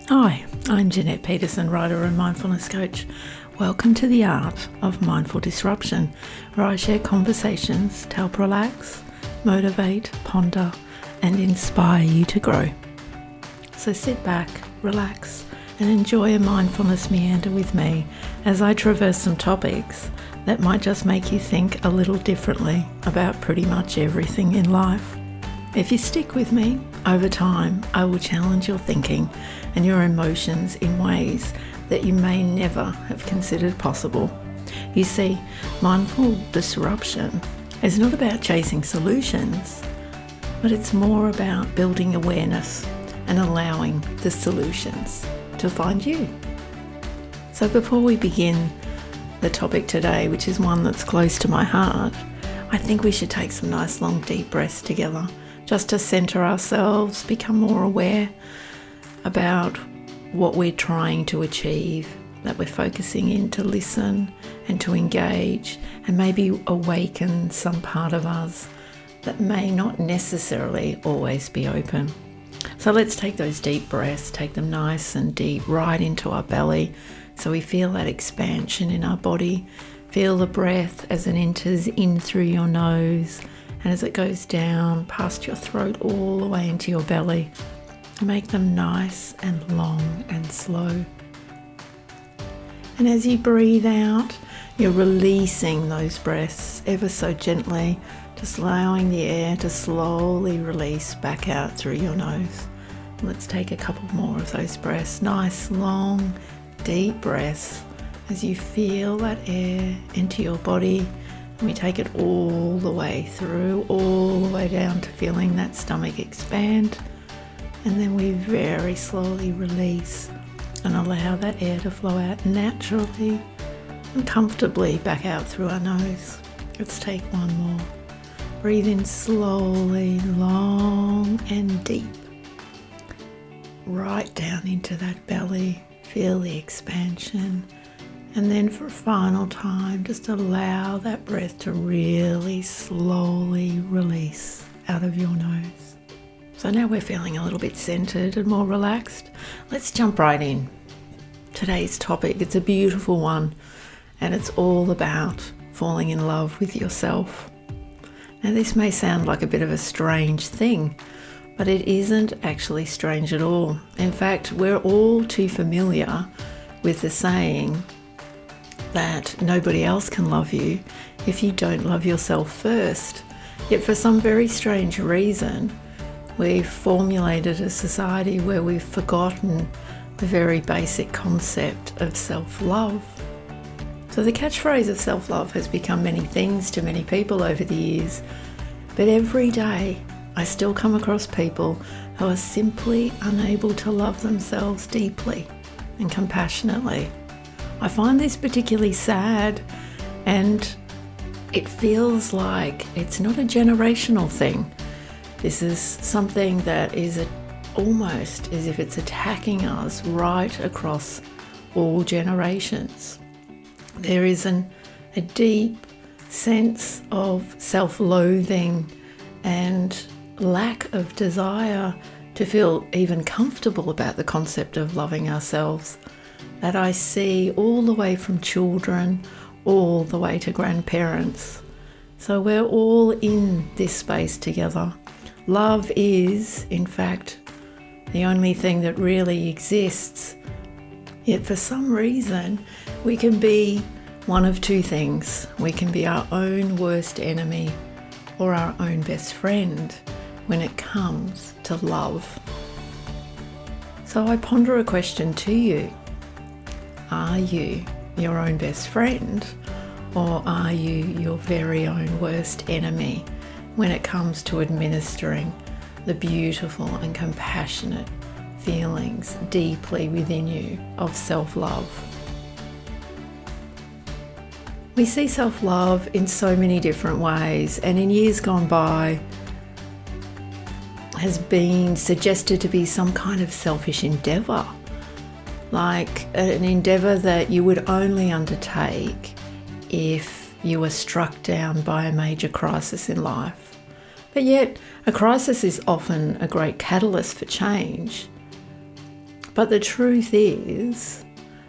Hi, I'm Jeanette Peterson, writer and mindfulness coach. Welcome to the Art of Mindful Disruption, where I share conversations to help relax, motivate, ponder, and inspire you to grow. So sit back, relax, and enjoy a mindfulness meander with me as I traverse some topics that might just make you think a little differently about pretty much everything in life. If you stick with me, over time I will challenge your thinking and your emotions in ways that you may never have considered possible. You see, mindful disruption is not about chasing solutions, but it's more about building awareness and allowing the solutions to find you. So before we begin the topic today, which is one that's close to my heart, I think we should take some nice long deep breaths together, just to center ourselves, become more aware about what we're trying to achieve, that we're focusing in to listen and to engage and maybe awaken some part of us that may not necessarily always be open. So let's take those deep breaths, take them nice and deep right into our belly so we feel that expansion in our body. Feel the breath as it enters in through your nose and as it goes down past your throat all the way into your belly. Make them nice and long and slow. And as you breathe out, you're releasing those breaths ever so gently, just allowing the air to slowly release back out through your nose. Let's take a couple more of those breaths. Nice, long, deep breaths as you feel that air into your body. And we take it all the way through, all the way down to feeling that stomach expand. And then we very slowly release and allow that air to flow out naturally and comfortably back out through our nose. Let's take one more. Breathe in slowly, long and deep. Right down into that belly. Feel the expansion. And then for a final time, just allow that breath to really slowly release out of your nose. So now we're feeling a little bit centered and more relaxed. Let's jump right in. Today's topic, it's a beautiful one, and it's all about falling in love with yourself. Now this may sound like a bit of a strange thing, but it isn't actually strange at all. In fact, we're all too familiar with the saying that nobody else can love you if you don't love yourself first. Yet for some very strange reason, we've formulated a society where we've forgotten the very basic concept of self-love. So the catchphrase of self-love has become many things to many people over the years, but every day I still come across people who are simply unable to love themselves deeply and compassionately. I find this particularly sad, and it feels like it's not a generational thing. This is something that is almost as if it's attacking us right across all generations. There is a deep sense of self-loathing and lack of desire to feel even comfortable about the concept of loving ourselves that I see all the way from children all the way to grandparents. So we're all in this space together. Love is, in fact, the only thing that really exists. Yet for some reason, we can be one of two things. We can be our own worst enemy or our own best friend when it comes to love. So I ponder a question to you. Are you your own best friend, or are you your very own worst enemy when it comes to administering the beautiful and compassionate feelings deeply within you of self-love? We see self-love in so many different ways, and in years gone by has been suggested to be some kind of selfish endeavour, like an endeavour that you would only undertake if you were struck down by a major crisis in life. But yet, a crisis is often a great catalyst for change. But the truth is,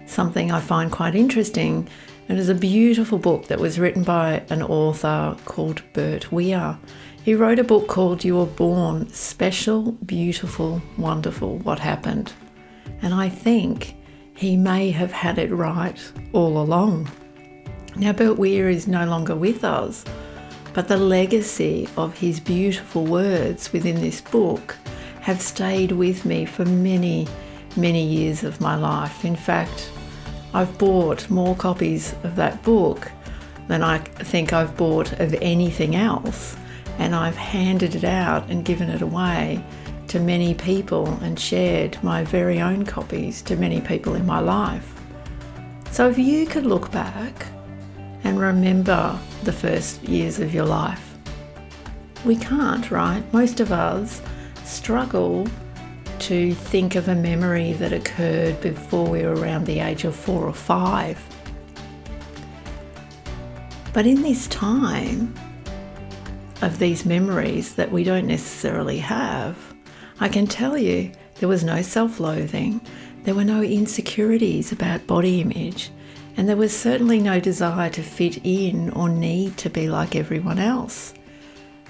something I find quite interesting, it is a beautiful book that was written by an author called Bert Weir. He wrote a book called You Were Born Special, Beautiful, Wonderful, What Happened? And I think he may have had it right all along. Now, Bert Weir is no longer with us, but the legacy of his beautiful words within this book have stayed with me for many, many years of my life. In fact, I've bought more copies of that book than I think I've bought of anything else, and I've handed it out and given it away to many people and shared my very own copies to many people in my life. So if you could look back and remember the first years of your life, we can't, right? Most of us struggle to think of a memory that occurred before we were around the age of 4 or 5. But in this time of these memories that we don't necessarily have, I can tell you there was no self-loathing, there were no insecurities about body image, and there was certainly no desire to fit in or need to be like everyone else.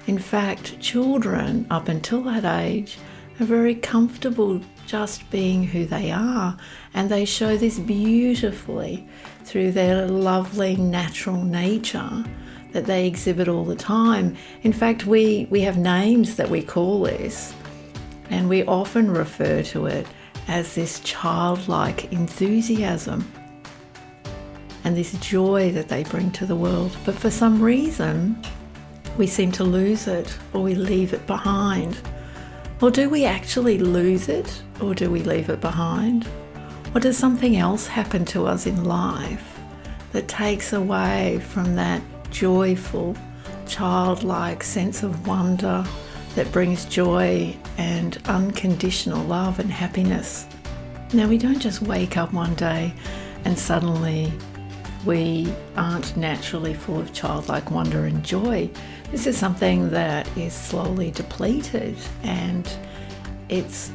In fact, children up until that age are very comfortable just being who they are, and they show this beautifully through their lovely natural nature that they exhibit all the time. In fact, we have names that we call this, and we often refer to it as this childlike enthusiasm and this joy that they bring to the world. But for some reason, we seem to lose it, or we leave it behind. Or do we actually lose it, or do we leave it behind? Or does something else happen to us in life that takes away from that joyful, childlike sense of wonder that brings joy and unconditional love and happiness? Now, we don't just wake up one day and suddenly we aren't naturally full of childlike wonder and joy. This is something that is slowly depleted, and it's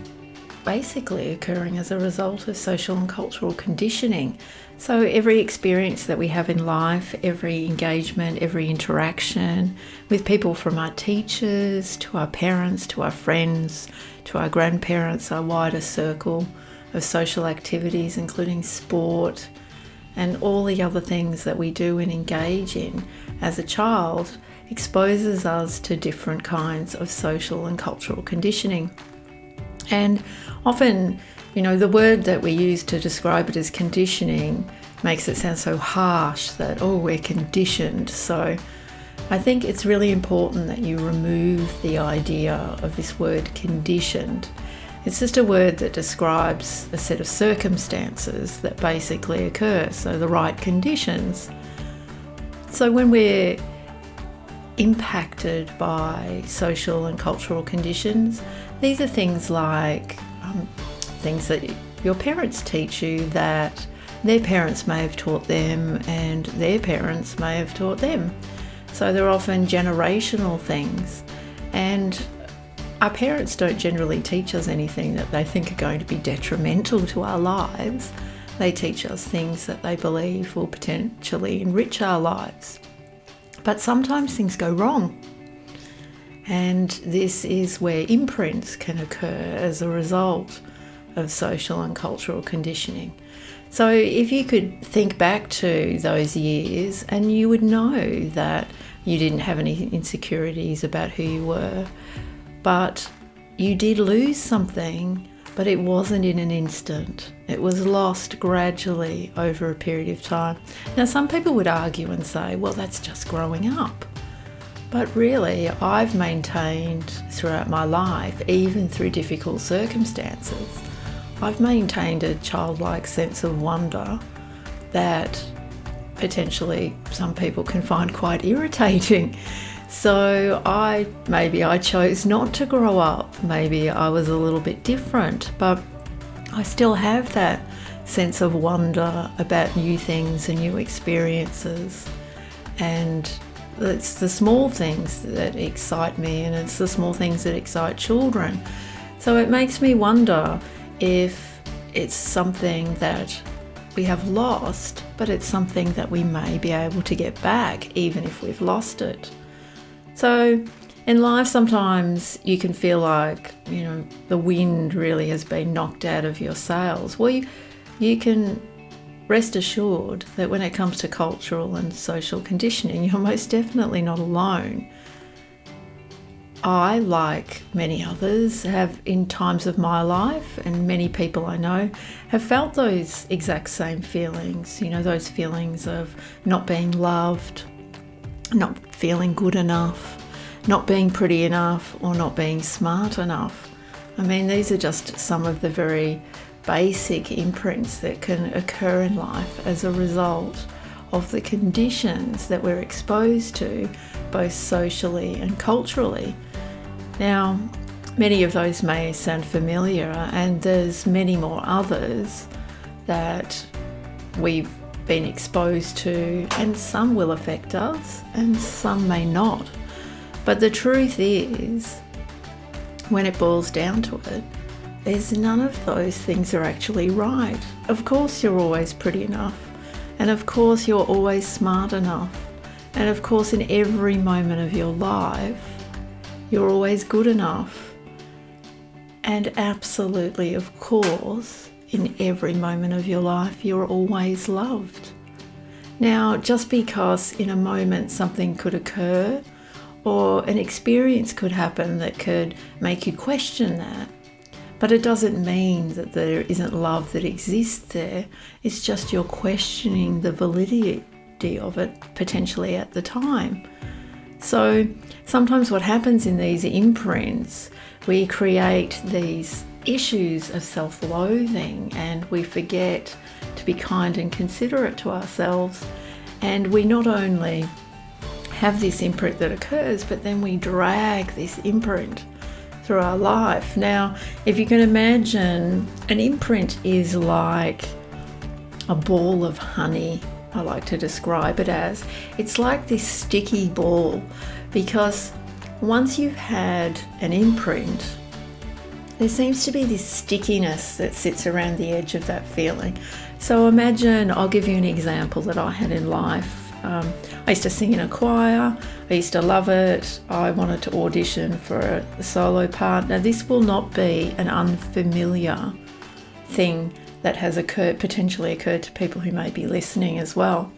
basically occurring as a result of social and cultural conditioning. So every experience that we have in life, every engagement, every interaction with people, from our teachers to our parents to our friends to our grandparents, our wider circle of social activities, including sport and all the other things that we do and engage in as a child, exposes us to different kinds of social and cultural conditioning. And often, the word that we use to describe it as conditioning makes it sound so harsh that, we're conditioned. So I think it's really important that you remove the idea of this word conditioned. It's just a word that describes a set of circumstances that basically occur, so the right conditions. So when we're impacted by social and cultural conditions, these are things like things that your parents teach you that their parents may have taught them and their parents may have taught them. So they're often generational things, and our parents don't generally teach us anything that they think are going to be detrimental to our lives. They teach us things that they believe will potentially enrich our lives. But sometimes things go wrong. And this is where imprints can occur as a result of social and cultural conditioning. So if you could think back to those years, and you would know that you didn't have any insecurities about who you were, but you did lose something, but it wasn't in an instant. It was lost gradually over a period of time. Now, some people would argue and say, well, that's just growing up. But really, I've maintained throughout my life, even through difficult circumstances, I've maintained a childlike sense of wonder that potentially some people can find quite irritating. So maybe I chose not to grow up. Maybe I was a little bit different, but I still have that sense of wonder about new things and new experiences. And it's the small things that excite me, and it's the small things that excite children. So it makes me wonder if it's something that we have lost, but it's something that we may be able to get back even if we've lost it. So in life, sometimes you can feel like, the wind really has been knocked out of your sails. Well, you can rest assured that when it comes to cultural and social conditioning, you're most definitely not alone. I, like many others, have in times of my life, and many people I know, have felt those exact same feelings, those feelings of not being loved, not feeling good enough, not being pretty enough, or not being smart enough. I mean, these are just some of the very basic imprints that can occur in life as a result of the conditions that we're exposed to, both socially and culturally. Now, many of those may sound familiar, and there's many more others that we've been exposed to, and some will affect us and some may not. But the truth is, when it boils down to it, there's none of those things are actually right. Of course you're always pretty enough, and of course you're always smart enough, and of course in every moment of your life you're always good enough, and absolutely, of course, in every moment of your life you're always loved. Now, just because in a moment something could occur or an experience could happen that could make you question that, but it doesn't mean that there isn't love that exists there. It's just you're questioning the validity of it potentially at the time. So sometimes what happens in these imprints, we create these issues of self-loathing, and we forget to be kind and considerate to ourselves. And we not only have this imprint that occurs, but then we drag this imprint through our life. Now, if you can imagine, an imprint is like a ball of honey. I like to describe it as. It's like this sticky ball, because once you've had an imprint, there seems to be this stickiness that sits around the edge of that feeling. So imagine, I'll give you an example that I had in life. I used to sing in a choir. I used to love it. I wanted to audition for a solo part. Now, this will not be an unfamiliar thing that has potentially occurred to people who may be listening as well.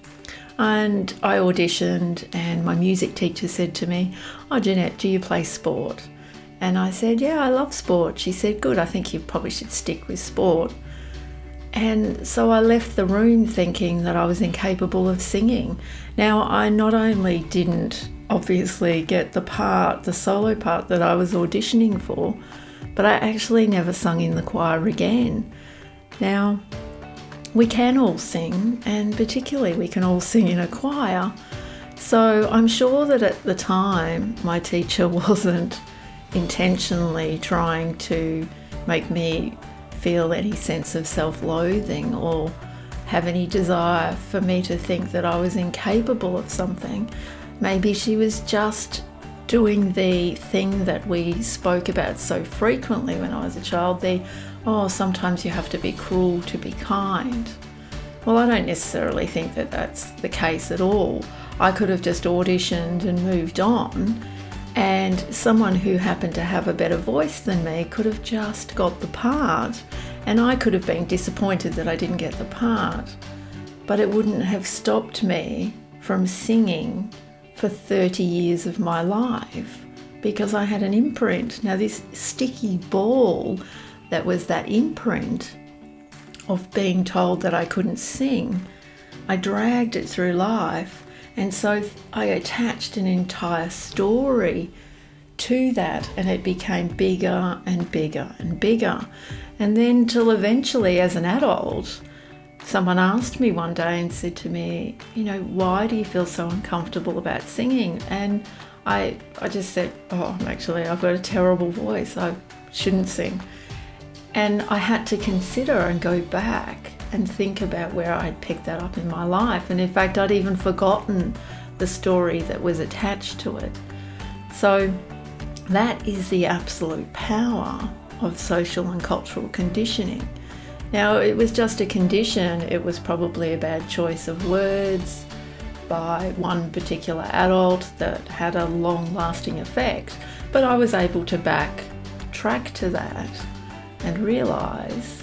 And I auditioned, and my music teacher said to me, "Oh, Jeanette, do you play sport?" And I said, "Yeah, I love sport." She said, "Good, I think you probably should stick with sport." And so I left the room thinking that I was incapable of singing. Now, I not only didn't obviously get the solo part that I was auditioning for, but I actually never sung in the choir again. Now, we can all sing, and particularly we can all sing in a choir. So I'm sure that at the time my teacher wasn't intentionally trying to make me feel any sense of self-loathing or have any desire for me to think that I was incapable of something. Maybe she was just doing the thing that we spoke about so frequently when I was a child, sometimes you have to be cruel to be kind. Well, I don't necessarily think that that's the case at all. I could have just auditioned and moved on, and someone who happened to have a better voice than me could have just got the part, and I could have been disappointed that I didn't get the part. But it wouldn't have stopped me from singing for 30 years of my life, because I had an imprint. Now, this sticky ball that was that imprint of being told that I couldn't sing, I dragged it through life, and so I attached an entire story to that, and it became bigger and bigger and bigger. And then till eventually, as an adult, someone asked me one day and said to me, "Why do you feel so uncomfortable about singing?" And I just said, I've got a terrible voice. I shouldn't sing. And I had to consider and go back and think about where I'd picked that up in my life. And in fact, I'd even forgotten the story that was attached to it. So that is the absolute power of social and cultural conditioning. Now, it was just a condition. It was probably a bad choice of words by one particular adult that had a long-lasting effect. But I was able to backtrack to that and realise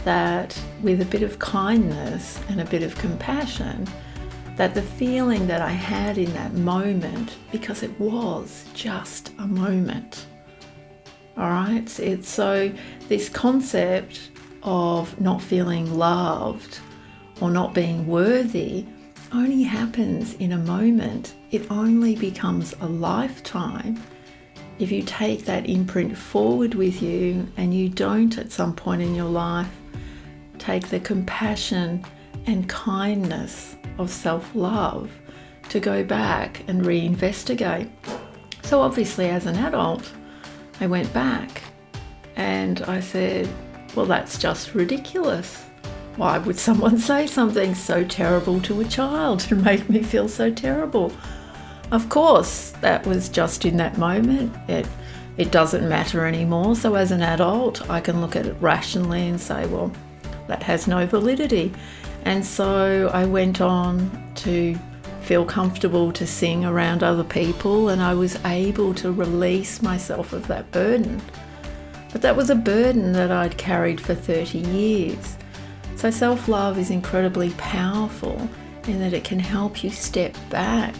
that with a bit of kindness and a bit of compassion, that the feeling that I had in that moment, because it was just a moment, all right? So this concept of not feeling loved or not being worthy only happens in a moment. It only becomes a lifetime if you take that imprint forward with you and you don't at some point in your life take the compassion and kindness of self-love to go back and reinvestigate. So obviously as an adult, I went back and I said, well, that's just ridiculous. Why would someone say something so terrible to a child and make me feel so terrible? Of course, that was just in that moment. It doesn't matter anymore. So as an adult, I can look at it rationally and say, well, that has no validity. And so I went on to feel comfortable to sing around other people, and I was able to release myself of that burden. But that was a burden that I'd carried for 30 years. So self-love is incredibly powerful in that it can help you step back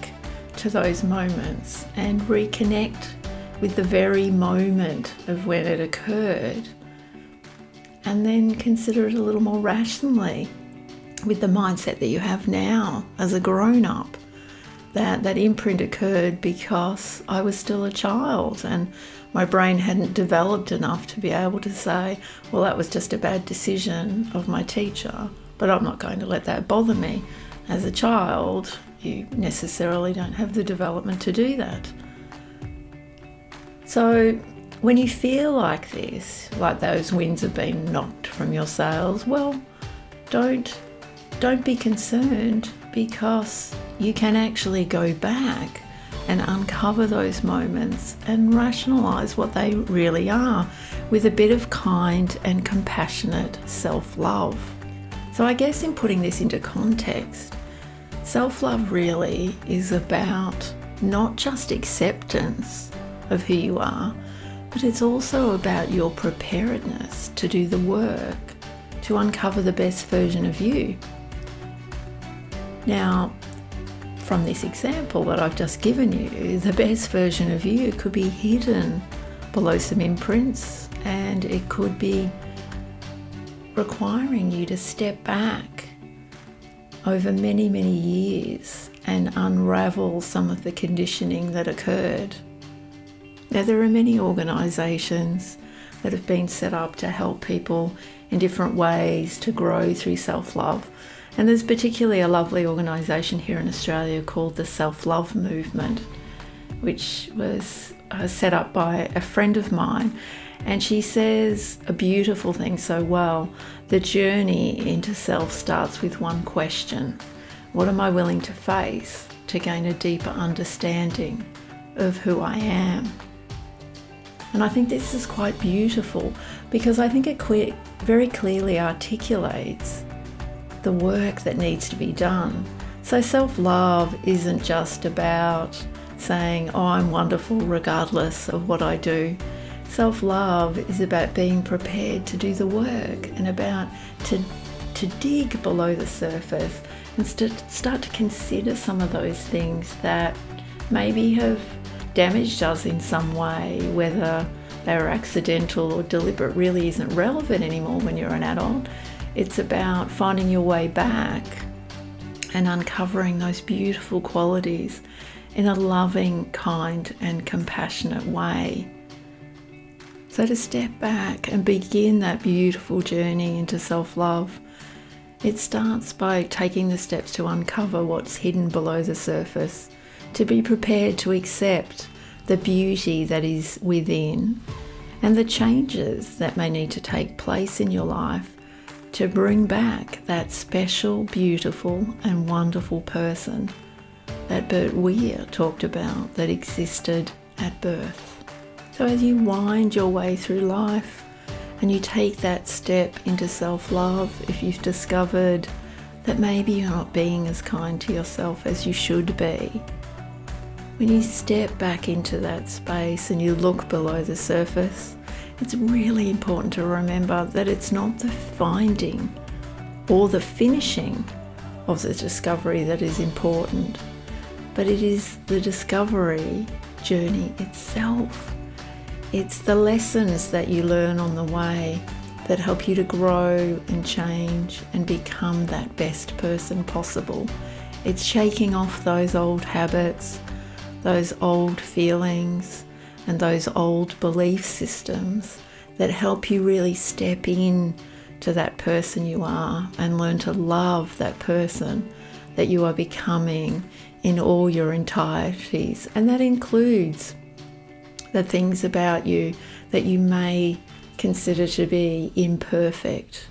to those moments and reconnect with the very moment of when it occurred, and then consider it a little more rationally with the mindset that you have now as a grown-up, that imprint occurred because I was still a child and my brain hadn't developed enough to be able to say, well, that was just a bad decision of my teacher, but I'm not going to let that bother me. As a child, you necessarily don't have the development to do that. So when you feel like this, like those winds have been knocked from your sails, well, don't be concerned, because you can actually go back and uncover those moments and rationalize what they really are with a bit of kind and compassionate self-love. So I guess in putting this into context, self-love really is about not just acceptance of who you are, but it's also about your preparedness to do the work to uncover the best version of you. Now, from this example that I've just given you, the best version of you could be hidden below some imprints, and it could be requiring you to step back over many, many years and unravel some of the conditioning that occurred. Now, there are many organisations that have been set up to help people in different ways to grow through self-love. And there's particularly a lovely organisation here in Australia called the Self-Love Movement, which was set up by a friend of mine. And she says a beautiful thing so well: the journey into self starts with one question. What am I willing to face to gain a deeper understanding of who I am? And I think this is quite beautiful, because I think it very clearly articulates the work that needs to be done. So self-love isn't just about saying, oh, I'm wonderful regardless of what I do. Self-love is about being prepared to do the work and about to dig below the surface and start to consider some of those things that maybe have damaged us in some way, whether they were accidental or deliberate really isn't relevant anymore when you're an adult. It's about finding your way back and uncovering those beautiful qualities in a loving, kind and compassionate way. So to step back and begin that beautiful journey into self-love, it starts by taking the steps to uncover what's hidden below the surface, to be prepared to accept the beauty that is within and the changes that may need to take place in your life to bring back that special, beautiful and wonderful person that Bert Weir talked about that existed at birth. So as you wind your way through life And you take that step into self-love if you've discovered that maybe you're not being as kind to yourself as you should be. When you step back into that space and you look below the surface, it's really important to remember that it's not the finding or the finishing of the discovery that is important, but it is the discovery journey itself. It's the lessons that you learn on the way that help you to grow and change and become that best person possible. It's shaking off those old habits, those old feelings, and those old belief systems that help you really step in to that person you are and learn to love that person that you are becoming in all your entireties. And that includes the things about you that you may consider to be imperfect.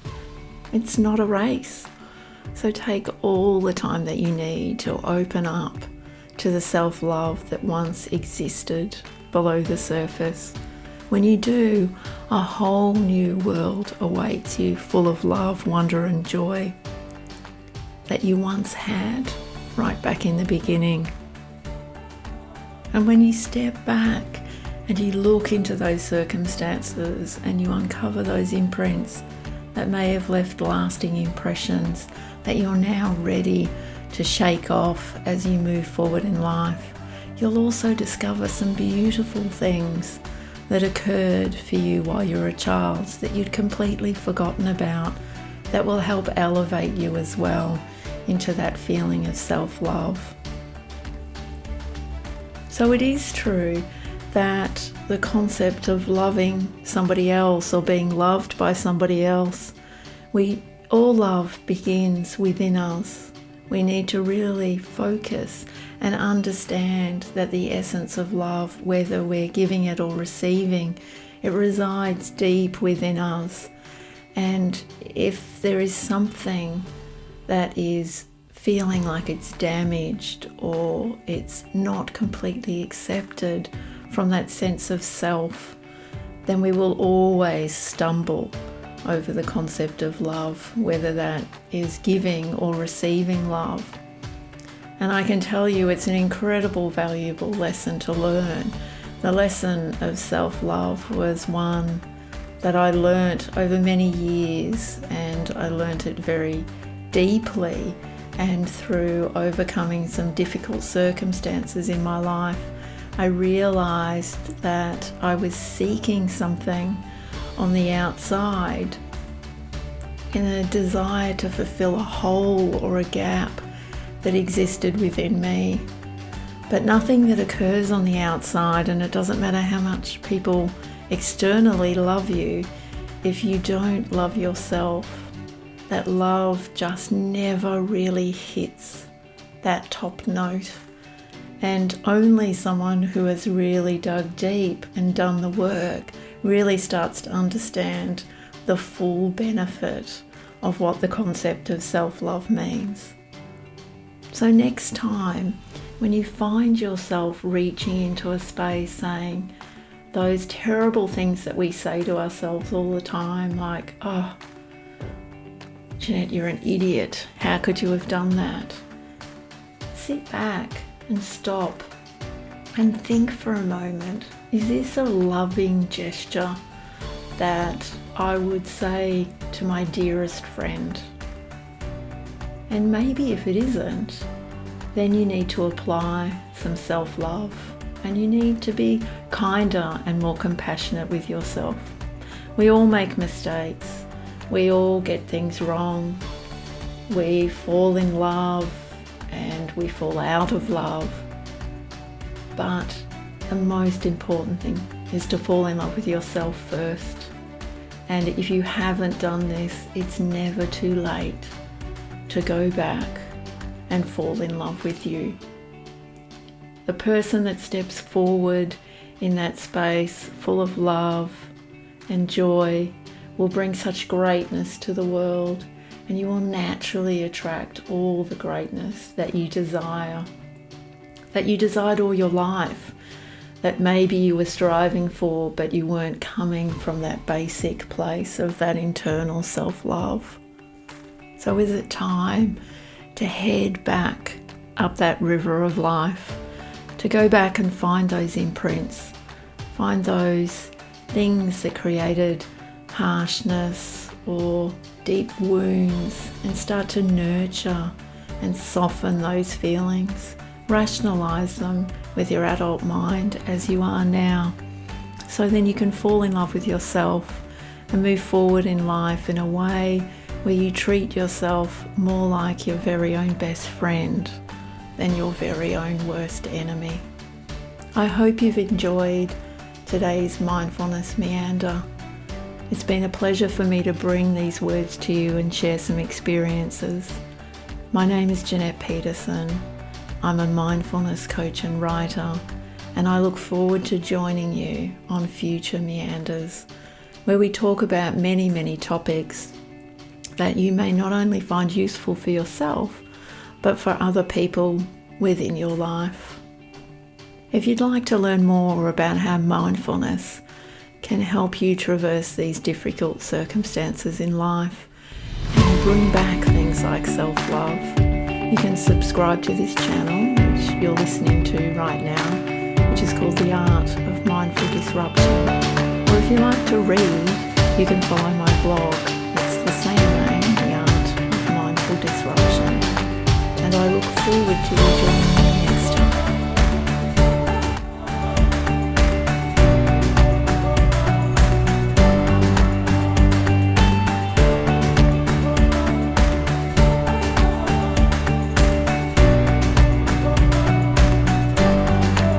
It's not a race. So take all the time that you need to open up to the self-love that once existed below the surface. When you do, a whole new world awaits you, full of love, wonder and joy that you once had right back in the beginning. And when you step back and you look into those circumstances and you uncover those imprints that may have left lasting impressions that you're now ready to shake off as you move forward in life, you'll also discover some beautiful things that occurred for you while you were a child that you'd completely forgotten about, that will help elevate you as well into that feeling of self-love. So it is true that the concept of loving somebody else or being loved by somebody else, all love begins within us. We need to really focus and understand that the essence of love, whether we're giving it or receiving, it resides deep within us. And if there is something that is feeling like it's damaged or it's not completely accepted from that sense of self, then we will always stumble over the concept of love, whether that is giving or receiving love. And I can tell you it's an incredible, valuable lesson to learn. The lesson of self-love was one that I learnt over many years, and I learnt it very deeply and through overcoming some difficult circumstances in my life. I realised that I was seeking something on the outside in a desire to fulfill a hole or a gap that existed within me. But nothing that occurs on the outside, and it doesn't matter how much people externally love you, if you don't love yourself, that love just never really hits that top note. And only someone who has really dug deep and done the work really starts to understand the full benefit of what the concept of self-love means. So next time, when you find yourself reaching into a space saying those terrible things that we say to ourselves all the time, like, oh, Jeanette, you're an idiot. How could you have done that? Sit back and stop and think for a moment. Is this a loving gesture that I would say to my dearest friend? And maybe if it isn't, then you need to apply some self-love and you need to be kinder and more compassionate with yourself. We all make mistakes. We all get things wrong. We fall in love and we fall out of love. But the most important thing is to fall in love with yourself first. And if you haven't done this, it's never too late to go back and fall in love with you. The person that steps forward in that space full of love and joy will bring such greatness to the world, and you will naturally attract all the greatness that you desire, that you desired all your life. that maybe you were striving for, but you weren't coming from that basic place of that internal self-love. So is it time to head back up that river of life, to go back and find those imprints, find those things that created harshness or deep wounds, and start to nurture and soften those feelings, rationalize them with your adult mind as you are now, so then you can fall in love with yourself and move forward in life in a way where you treat yourself more like your very own best friend than your very own worst enemy. I hope you've enjoyed today's mindfulness meander. It's been a pleasure for me to bring these words to you and share some experiences. My name is Jeanette Peterson. I'm a mindfulness coach and writer, and I look forward to joining you on future meanders, where we talk about many, many topics that you may not only find useful for yourself, but for other people within your life. If you'd like to learn more about how mindfulness can help you traverse these difficult circumstances in life and bring back things like self-love, you can subscribe to this channel, which you're listening to right now, which is called The Art of Mindful Disruption. Or if you like to read, you can follow my blog. It's the same name, The Art of Mindful Disruption. And I look forward to you joining